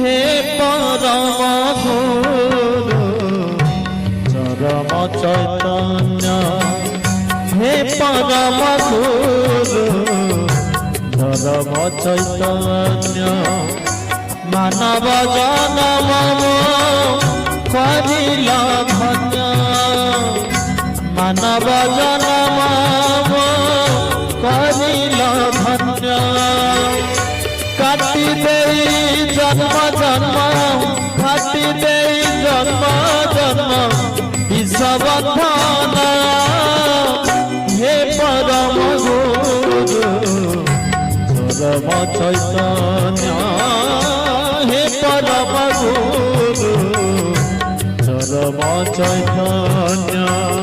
हे परम गुरु चरम चैतन्य हे परम गुरु चरम चैतन्य मानव जनम करिला धन्य मानव जनम करिला धन्य काटी देई जन्म जन्म काटी देई जन्म जन्म विषबंधन हे परम गुरु चरम चैतन्य हे परम गुरु चरम चैतन्य।